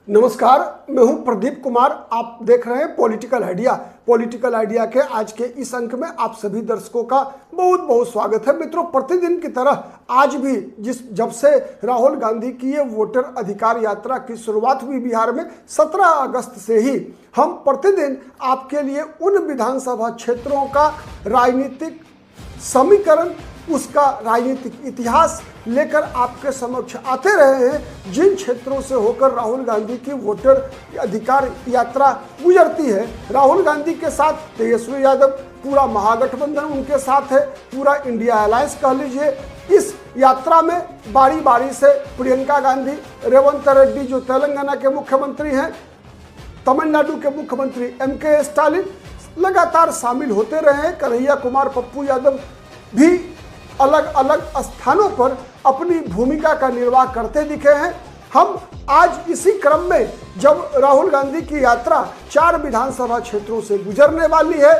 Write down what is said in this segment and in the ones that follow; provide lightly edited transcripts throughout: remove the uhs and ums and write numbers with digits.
नमस्कार, मैं हूं प्रदीप कुमार। आप देख रहे हैं पॉलिटिकल आइडिया। पॉलिटिकल आइडिया के आज के इस अंक में आप सभी दर्शकों का बहुत बहुत स्वागत है। मित्रों, प्रतिदिन की तरह आज भी जब से राहुल गांधी की ये वोटर अधिकार यात्रा की शुरुआत हुई बिहार में 17 अगस्त से ही हम प्रतिदिन आपके लिए उन विधानसभा क्षेत्रों का राजनीतिक समीकरण, उसका राजनीतिक इतिहास लेकर आपके समक्ष आते रहे हैं, जिन क्षेत्रों से होकर राहुल गांधी की वोटर अधिकार यात्रा गुजरती है। राहुल गांधी के साथ तेजस्वी यादव, पूरा महागठबंधन उनके साथ है, पूरा इंडिया अलायंस कह लीजिए। इस यात्रा में बारी बारी से प्रियंका गांधी, रेवंत रेड्डी जो तेलंगाना के मुख्यमंत्री हैं, तमिलनाडु के मुख्यमंत्री MK स्टालिन लगातार शामिल होते रहे हैं। कन्हैया कुमार पप्पू यादव भी अलग अलग स्थानों पर अपनी भूमिका का निर्वाह करते दिखे हैं। हम आज इसी क्रम में जब राहुल गांधी की यात्रा 4 विधानसभा क्षेत्रों से गुजरने वाली है,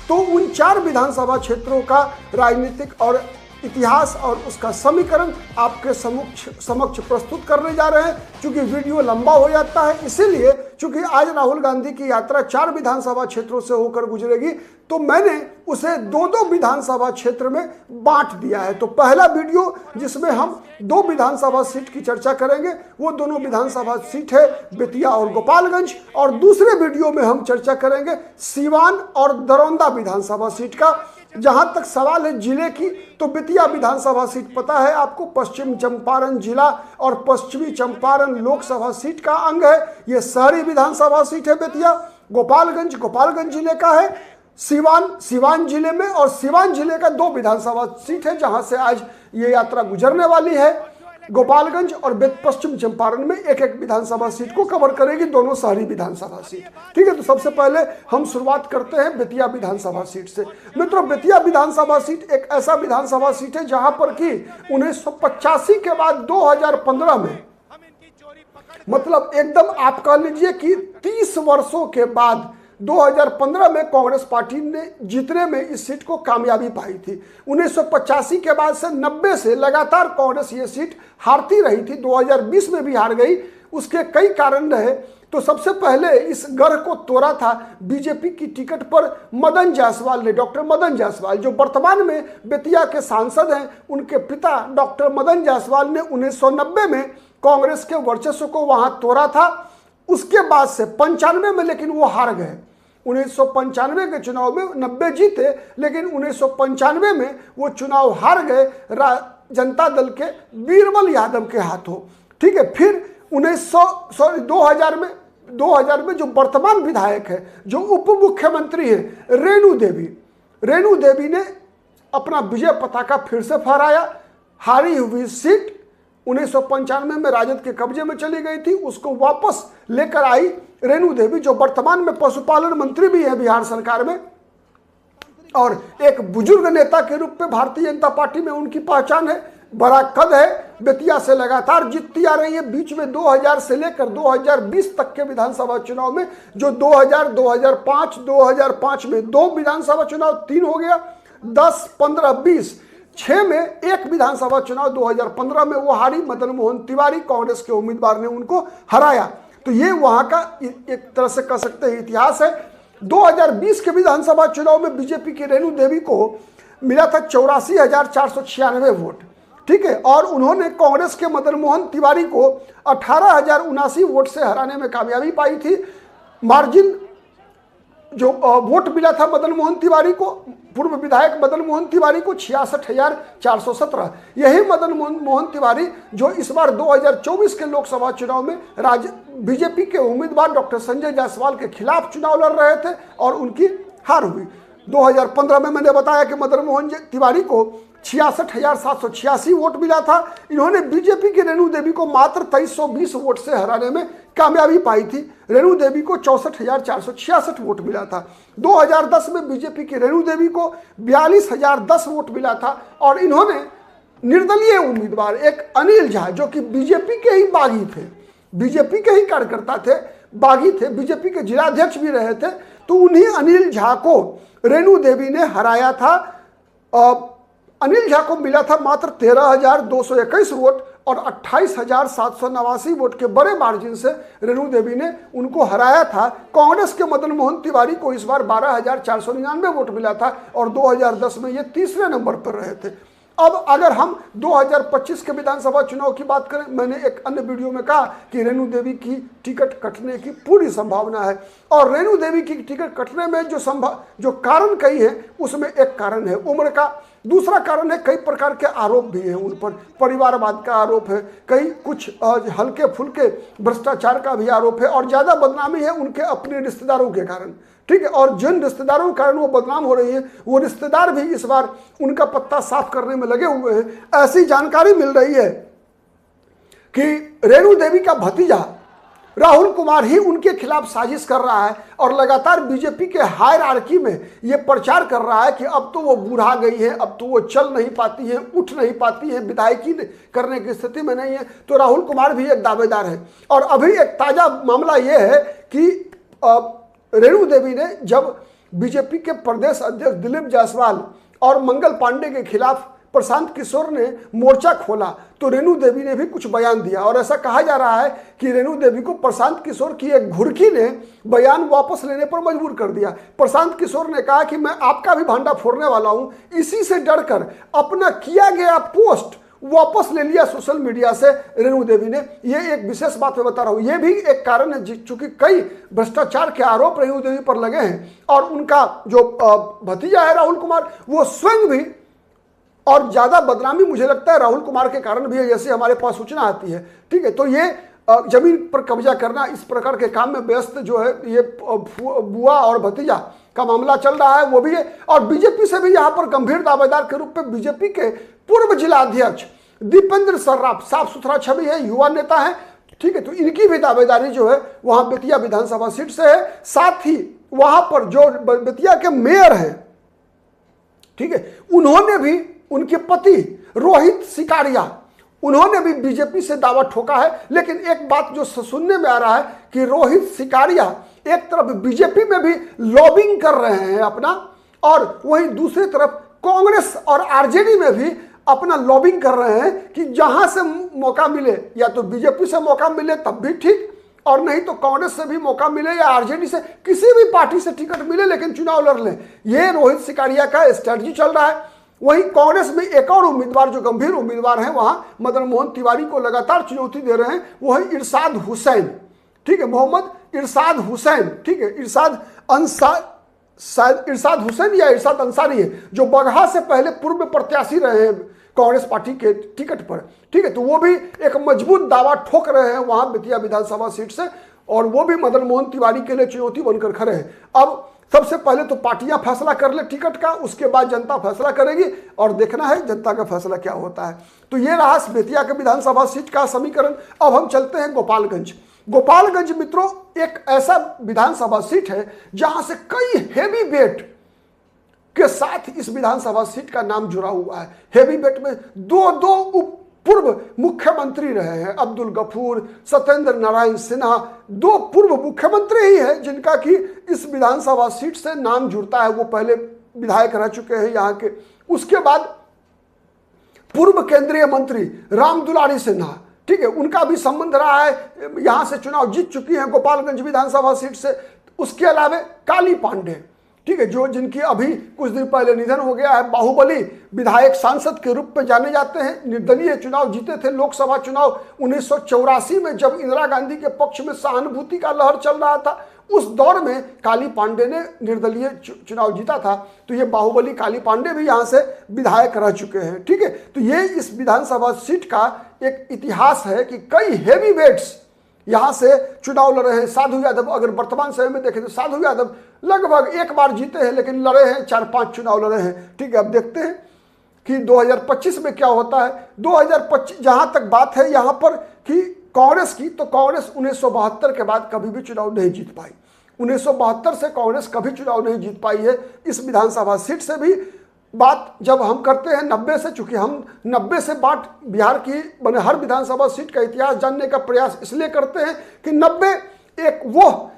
तो उन 4 विधानसभा क्षेत्रों का राजनीतिक और इतिहास और उसका समीकरण आपके समक्ष प्रस्तुत करने जा रहे हैं। क्योंकि वीडियो लंबा हो जाता है, इसीलिए चूंकि आज राहुल गांधी की यात्रा 4 विधानसभा क्षेत्रों से होकर गुजरेगी, तो मैंने उसे 2-2 विधानसभा क्षेत्र में बांट दिया है। तो पहला वीडियो जिसमें हम 2 विधानसभा सीट की चर्चा करेंगे, वो दोनों विधानसभा सीट है बेतिया और गोपालगंज, और दूसरे वीडियो में हम चर्चा करेंगे सीवान और दरौंदा विधानसभा सीट का। जहां तक सवाल है जिले की, तो बेतिया विधानसभा सीट पता है आपको, पश्चिम चंपारण जिला और पश्चिमी चंपारण लोकसभा सीट का अंग है। यह शहरी विधानसभा सीट है बेतिया। गोपालगंज जिले का है। सीवान जिले में, और सीवान जिले का 2 विधानसभा सीट है जहां से आज ये यात्रा गुजरने वाली है। गोपालगंज और पश्चिम चंपारण में एक एक विधानसभा सीट को कवर करेगी, दोनों शहरी विधानसभा सीट। ठीक है, तो सबसे पहले हम शुरुआत करते हैं बेतिया विधानसभा सीट से। मित्रों, बेतिया विधानसभा सीट एक ऐसा विधानसभा सीट है जहां पर कि 1985 के बाद 2015 में, मतलब एकदम आप कह लीजिए कि 30 वर्षों के बाद 2015 में कांग्रेस पार्टी ने जीतने में इस सीट को कामयाबी पाई थी। 1985 के बाद से 90 से लगातार कांग्रेस ये सीट हारती रही थी। 2020 में भी हार गई। उसके कई कारण रहे। तो सबसे पहले इस गढ़ को तोड़ा था बीजेपी की टिकट पर मदन जायसवाल ने। डॉक्टर मदन जायसवाल जो वर्तमान में बेतिया के सांसद हैं, उनके पिता डॉक्टर मदन जायसवाल ने 1990 में कांग्रेस के वर्चस्व को वहां तोड़ा था। उसके बाद से 95 में लेकिन वो हार गए। 1995 के चुनाव में 90 जीते, लेकिन 1995 में वो चुनाव हार गए जनता दल के बीरबल यादव के हाथों। ठीक है, फिर 2000 में जो वर्तमान विधायक है, जो उप मुख्यमंत्री है रेणु देवी ने अपना विजय पताका फिर से फहराया। हारी हुई सीट 1995 में राजद के कब्जे में चली गई थी, उसको वापस लेकर आई रेणु देवी, जो वर्तमान में पशुपालन मंत्री भी है बिहार सरकार में, और एक बुजुर्ग नेता के रूप में भारतीय जनता पार्टी में उनकी पहचान है। बड़ा कद है, बेतिया से लगातार जीतती आ रही है। बीच में 2000 से लेकर 2020 तक के विधानसभा चुनाव में, जो 2005 में 2 विधानसभा चुनाव, 3 हो गया, 10, 15, 20, 6 में एक विधानसभा चुनाव 2015 में वो हारी। मदन मोहन तिवारी कांग्रेस के उम्मीदवार ने उनको हराया। तो ये वहां का एक तरह से कह सकते हैं इतिहास है। 2020 के विधानसभा चुनाव में बीजेपी की रेणु देवी को मिला था 84,496 वोट। ठीक है, और उन्होंने कांग्रेस के मदन मोहन तिवारी को 18,079 वोट से हराने में कामयाबी पाई थी। मार्जिन जो वोट मिला था मदन मोहन तिवारी को, पूर्व विधायक मदन मोहन तिवारी को 66,417। यही मदन मोहन तिवारी जो इस बार 2024 के लोकसभा चुनाव में बीजेपी के उम्मीदवार डॉक्टर संजय जायसवाल के खिलाफ चुनाव लड़ रहे थे और उनकी हार हुई। 2015 में मैंने बताया कि मदन मोहन तिवारी को 66,786 वोट मिला था। इन्होंने बीजेपी की रेणु देवी को मात्र 2320 वोट से हराने में कामयाबी पाई थी। रेणु देवी को 64,466 वोट मिला था। 2010 में बीजेपी की रेणु देवी को 42,010 वोट मिला था, और इन्होंने निर्दलीय उम्मीदवार एक अनिल झा, जो कि बीजेपी के ही बागी थे, बीजेपी के ही कार्यकर्ता थे, बागी थे, बीजेपी के जिलाध्यक्ष भी रहे थे, तो उन्हीं अनिल झा को रेणु देवी ने हराया था। अनिल झा को मिला था मात्र 13,221 वोट, और 28,789 वोट के बड़े मार्जिन से रेणु देवी ने उनको हराया था। कांग्रेस के मदन मोहन तिवारी को इस बार 12,499 वोट मिला था और 2010 में ये तीसरे नंबर पर रहे थे। अब अगर हम 2025 के विधानसभा चुनाव की बात करें, मैंने एक अन्य वीडियो में कहा कि रेणु देवी की टिकट कटने की पूरी संभावना है। और रेणु देवी की टिकट कटने में जो कारण कई है, उसमें एक कारण है उम्र का, दूसरा कारण है कई प्रकार के आरोप भी हैं उन पर, परिवारवाद का आरोप है, कई कुछ हल्के फुल्के भ्रष्टाचार का भी आरोप है, और ज़्यादा बदनामी है उनके अपने रिश्तेदारों के कारण। ठीक है, और जिन रिश्तेदारों के कारण वो बदनाम हो रही है, वो रिश्तेदार भी इस बार उनका पत्ता साफ करने में लगे हुए हैं। ऐसी जानकारी मिल रही है कि रेणु देवी का भतीजा राहुल कुमार ही उनके खिलाफ साजिश कर रहा है और लगातार बीजेपी के हायरार्की में ये प्रचार कर रहा है कि अब तो वो बूढ़ा गई है, अब तो वो चल नहीं पाती है, उठ नहीं पाती है, विधायकी करने की स्थिति में नहीं है। तो राहुल कुमार भी एक दावेदार है। और अभी एक ताज़ा मामला ये है कि रेणु देवी ने जब बीजेपी के प्रदेश अध्यक्ष दिलीप जायसवाल और मंगल पांडे के खिलाफ प्रशांत किशोर ने मोर्चा खोला, तो रेणु देवी ने भी कुछ बयान दिया। और ऐसा कहा जा रहा है कि रेणु देवी को प्रशांत किशोर की एक घुड़की ने बयान वापस लेने पर मजबूर कर दिया। प्रशांत किशोर ने कहा कि मैं आपका भी भांडा फोड़ने वाला हूं, इसी से डरकर अपना किया गया पोस्ट वापस ले लिया सोशल मीडिया से रेणु देवी ने। ये एक विशेष बात मैं बता रहा हूँ, ये भी एक कारण है, चूंकि कई भ्रष्टाचार के आरोप रेणु देवी पर लगे हैं और उनका जो भतीजा है राहुल कुमार, वो स्वयं भी, और ज्यादा बदनामी मुझे लगता है राहुल कुमार के कारण भी है, जैसे हमारे पास सूचना आती है। ठीक है, तो ये जमीन पर कब्जा करना, इस प्रकार के काम में व्यस्त जो है ये बुआ और भतीजा का मामला चल रहा है, वो भी है। और बीजेपी से भी यहाँ पर गंभीर दावेदार के रूप में बीजेपी के पूर्व जिला अध्यक्ष दीपेंद्र सर्राफ, साफ सुथरा छवि है, युवा नेता है। ठीक है, तो इनकी भी दावेदारी जो है वहां बेतिया विधानसभा सीट से है। साथ ही वहां पर जो बेतिया के मेयर हैं, ठीक है, उन्होंने भी, उनके पति रोहित सिकारिया, उन्होंने भी बीजेपी से दावा ठोका है। लेकिन एक बात जो सुनने में आ रहा है कि रोहित सिकारिया एक तरफ बीजेपी में भी लॉबिंग कर रहे हैं अपना, और वहीं दूसरी तरफ कांग्रेस और आरजेडी में भी अपना लॉबिंग कर रहे हैं कि जहां से मौका मिले, या तो बीजेपी से मौका मिले तब भी ठीक, और नहीं तो कांग्रेस से भी मौका मिले या आरजेडी से, किसी भी पार्टी से टिकट मिले लेकिन चुनाव लड़ लें। ये रोहित सिकारिया का स्ट्रेटजी चल रहा है। वहीं कांग्रेस में एक और उम्मीदवार जो गंभीर उम्मीदवार हैं, वहां मदन मोहन तिवारी को लगातार चुनौती दे रहे हैं, वो है इरशाद हुसैन। ठीक है, मोहम्मद इरशाद हुसैन, ठीक है, इरशाद हुसैन या इरशाद अंसारी है, जो बगहा से पहले पूर्व प्रत्याशी रहे हैं कांग्रेस पार्टी के टिकट पर। ठीक है, तो वो भी एक मजबूत दावा ठोक रहे हैं वहां बेतिया विधानसभा सीट से, और वो भी मदन मोहन तिवारी के लिए चुनौती बनकर खड़े हैं। अब सबसे पहले तो पार्टियां फैसला कर ले टिकट का, उसके बाद जनता फैसला करेगी, और देखना है जनता का फैसला क्या होता है। तो ये रहा बेतिया के विधानसभा सीट का समीकरण। अब हम चलते हैं गोपालगंज। गोपालगंज मित्रों एक ऐसा विधानसभा सीट है जहां से कई हेवी वेट के साथ इस विधानसभा सीट का नाम जुड़ा हुआ है। हेवी वेट में दो पूर्व मुख्यमंत्री रहे हैं, अब्दुल गफूर, सत्येंद्र नारायण सिन्हा, दो पूर्व मुख्यमंत्री ही हैं जिनका कि इस विधानसभा सीट से नाम जुड़ता है। वो पहले विधायक रह चुके हैं यहाँ के। उसके बाद पूर्व केंद्रीय मंत्री रामदुलारी सिन्हा, ठीक है, उनका भी संबंध रहा है, यहाँ से चुनाव जीत चुकी हैं गोपालगंज विधानसभा सीट से। उसके अलावा काली पांडे, ठीक है, जो जिनकी अभी कुछ दिन पहले निधन हो गया है, बाहुबली विधायक सांसद के रूप में जाने जाते हैं, निर्दलीय चुनाव जीते थे लोकसभा चुनाव 1984 में, जब इंदिरा गांधी के पक्ष में सहानुभूति का लहर चल रहा था। उस दौर में काली पांडे ने निर्दलीय चुनाव जीता था। तो ये बाहुबली काली पांडे भी यहाँ से विधायक रह चुके हैं। ठीक है, तो ये इस विधानसभा सीट का एक इतिहास है कि कई हेवी वेट्स यहाँ से चुनाव लड़े हैं। साधु यादव, अगर वर्तमान समय में देखें तो साधु यादव लगभग एक बार जीते हैं, लेकिन लड़े हैं 4-5 चुनाव लड़े हैं। ठीक है, अब देखते हैं कि 2025 में क्या होता है। 2025 जहाँ तक बात है यहाँ पर कि कांग्रेस की, तो कांग्रेस 1972 के बाद कभी भी चुनाव नहीं जीत पाई। 1972 से कांग्रेस कभी चुनाव नहीं जीत पाई है। इस विधानसभा सीट से भी बात जब हम करते हैं 90 से, चूंकि हम 90 से बात बिहार की बने हर विधानसभा सीट का इतिहास जानने का प्रयास इसलिए करते हैं कि 90 एक वो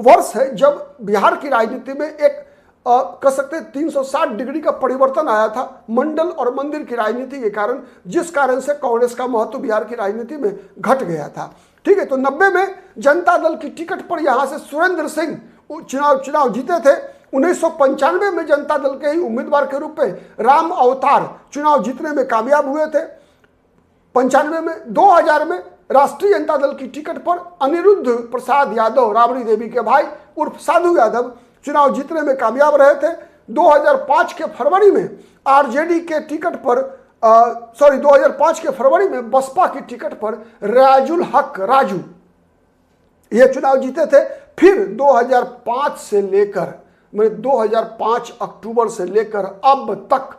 वर्ष है जब बिहार की राजनीति में एक कह सकते हैं 360 डिग्री का परिवर्तन आया था मंडल और मंदिर की राजनीति के कारण, जिस कारण से कांग्रेस का महत्व बिहार की राजनीति में घट गया था। ठीक है, तो 90 में जनता दल की टिकट पर यहां से सुरेंद्र सिंह चुनाव जीते थे। 1995 में जनता दल के ही उम्मीदवार के रूप में राम अवतार चुनाव जीतने में कामयाब हुए थे। 95 में 2000 में राष्ट्रीय जनता दल की टिकट पर अनिरुद्ध प्रसाद यादव, राबड़ी देवी के भाई उर्फ साधु यादव, चुनाव जीतने में कामयाब रहे थे। 2005 के फरवरी में आरजेडी के टिकट पर 2005 के फरवरी में बसपा की टिकट पर रियाजुल हक राजू ये चुनाव जीते थे। फिर 2005 से लेकर 2005 अक्टूबर से लेकर अब तक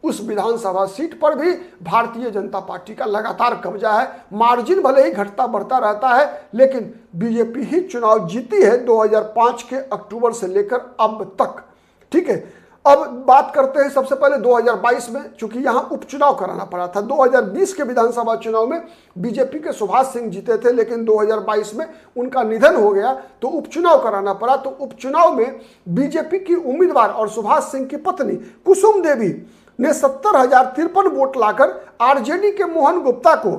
उस विधानसभा सीट पर भी भारतीय जनता पार्टी का लगातार कब्जा है। मार्जिन भले ही घटता बढ़ता रहता है, लेकिन बीजेपी ही चुनाव जीती है 2005 के अक्टूबर से लेकर अब तक। ठीक है, अब बात करते हैं सबसे पहले 2022 में, चूंकि यहां उपचुनाव कराना पड़ा था। 2020 के विधानसभा चुनाव में बीजेपी के सुभाष सिंह जीते थे, लेकिन 2022 में उनका निधन हो गया तो उपचुनाव कराना पड़ा। तो उपचुनाव में बीजेपी की उम्मीदवार और सुभाष सिंह की पत्नी कुसुम देवी ने 70,053 वोट लाकर आरजेडी के मोहन गुप्ता को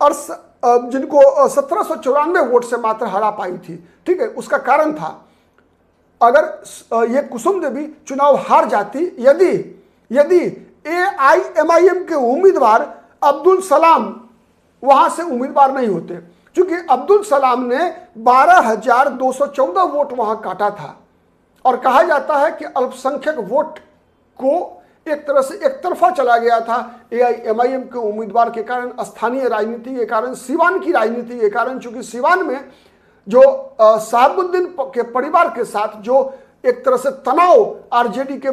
और जिनको 1794 वोट से मात्र हरा पाई थी। ठीक है, उसका कारण था, अगर ये कुसुम देवी चुनाव हार जाती यदि AIMIM के उम्मीदवार अब्दुल सलाम वहां से उम्मीदवार नहीं होते, क्योंकि अब्दुल सलाम ने 12,214 वोट वहां काटा था। और कहा जाता है कि अल्पसंख्यक वोट को एक तरह से एक तरफा चला गया था AIMIM के उम्मीदवार के कारण, स्थानीय राजनीति के कारण, सिवान की राजनीति के कारण। चूंकि सिवान में जो शहाबुद्दीन के परिवार के साथ जो एक तरह से तनाव आरजेडी के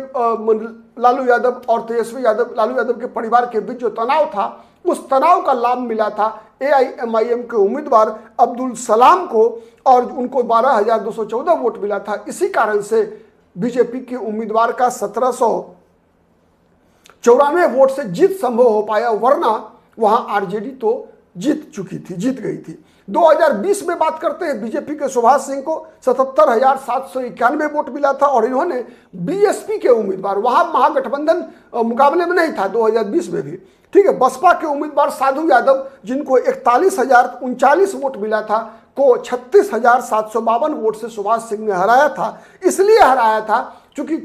लालू यादव और तेजस्वी यादव, लालू यादव के परिवार के बीच जो तनाव था, उस तनाव का लाभ मिला था AIMIM के उम्मीदवार अब्दुल सलाम को और उनको 12,214 वोट मिला था। इसी कारण से बीजेपी के उम्मीदवार का 1794 वोट से जीत संभव हो पाया, वरना वहां आरजेडी तो जीत गई थी। 2020 में बात करते हैं, बीजेपी के सुभाष सिंह को 77,791 वोट मिला था और इन्होंने बीएसपी के उम्मीदवार, वहां महागठबंधन मुकाबले में नहीं था 2020 में भी। ठीक है, बसपा के उम्मीदवार साधु यादव जिनको 41,039 वोट मिला था को 36,752 वोट से सुभाष सिंह ने हराया था। इसलिए हराया था क्योंकि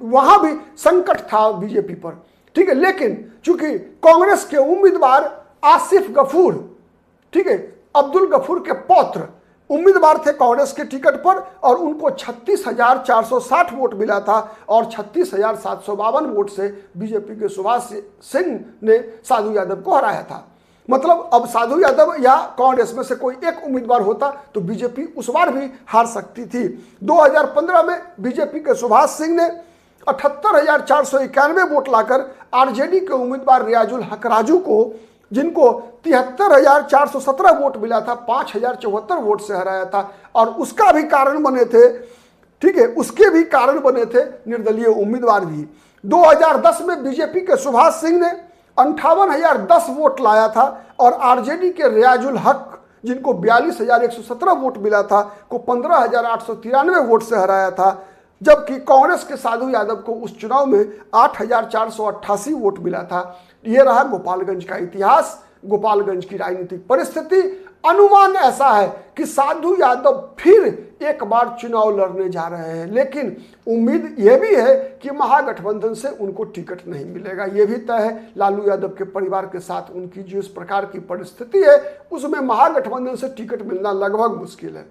वहां भी संकट था बीजेपी पर। ठीक है, लेकिन चूंकि कांग्रेस के उम्मीदवार आसिफ गफूर, ठीक है, अब्दुल गफूर के पौत्र उम्मीदवार थे कांग्रेस के टिकट पर और उनको 36,460 वोट मिला था और 36,752 वोट से बीजेपी के सुभाष सिंह ने साधु यादव को हराया था। मतलब अब साधु यादव या कांग्रेस में से कोई एक उम्मीदवार होता तो बीजेपी उस बार भी हार सकती थी। 2015 में बीजेपी के सुभाष सिंह ने 78,491 वोट लाकर आरजेडी के उम्मीदवार रियाजुल हक राजू को, जिनको 73,417 वोट मिला था, 5,074 वोट से हराया था। और उसका भी कारण बने थे, ठीक है, उसके भी कारण बने थे निर्दलीय उम्मीदवार भी। 2010 में बीजेपी के सुभाष सिंह ने 58,010 वोट लाया था और आरजेडी के रियाजुल हक, जिनको 42,117 वोट मिला था, को 15,893 वोट से हराया था। जबकि कांग्रेस के साधु यादव को उस चुनाव में 8,488 वोट मिला था। यह रहा गोपालगंज का इतिहास, गोपालगंज की राजनीतिक परिस्थिति। अनुमान ऐसा है कि साधु यादव फिर एक बार चुनाव लड़ने जा रहे हैं, लेकिन उम्मीद यह भी है कि महागठबंधन से उनको टिकट नहीं मिलेगा। यह भी तय है, लालू यादव के परिवार के साथ उनकी जो इस प्रकार की परिस्थिति है, उसमें महागठबंधन से टिकट मिलना लगभग मुश्किल है।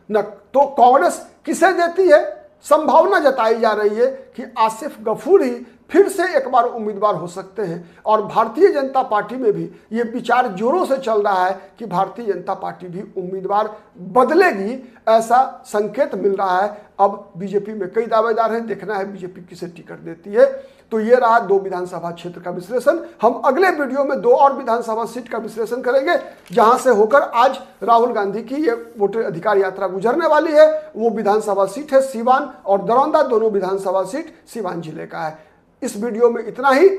न तो कांग्रेस किसे देती है? संभावना जताई जा रही है कि आसिफ गफूर ही फिर से एक बार उम्मीदवार हो सकते हैं। और भारतीय जनता पार्टी में भी ये विचार जोरों से चल रहा है कि भारतीय जनता पार्टी भी उम्मीदवार बदलेगी, ऐसा संकेत मिल रहा है। अब बीजेपी में कई दावेदार हैं, देखना है बीजेपी किसे टिकट देती है। तो ये रहा 2 विधानसभा क्षेत्र का विश्लेषण। हम अगले वीडियो में 2 और विधानसभा सीट का विश्लेषण करेंगे, जहां से होकर आज राहुल गांधी की ये वोटर अधिकार यात्रा गुजरने वाली है। वो विधानसभा सीट है सीवान और दरौंदा, दोनों विधानसभा सीट सीवान जिले का है। इस वीडियो में इतना ही।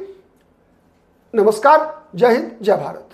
नमस्कार, जय हिंद, जय भारत।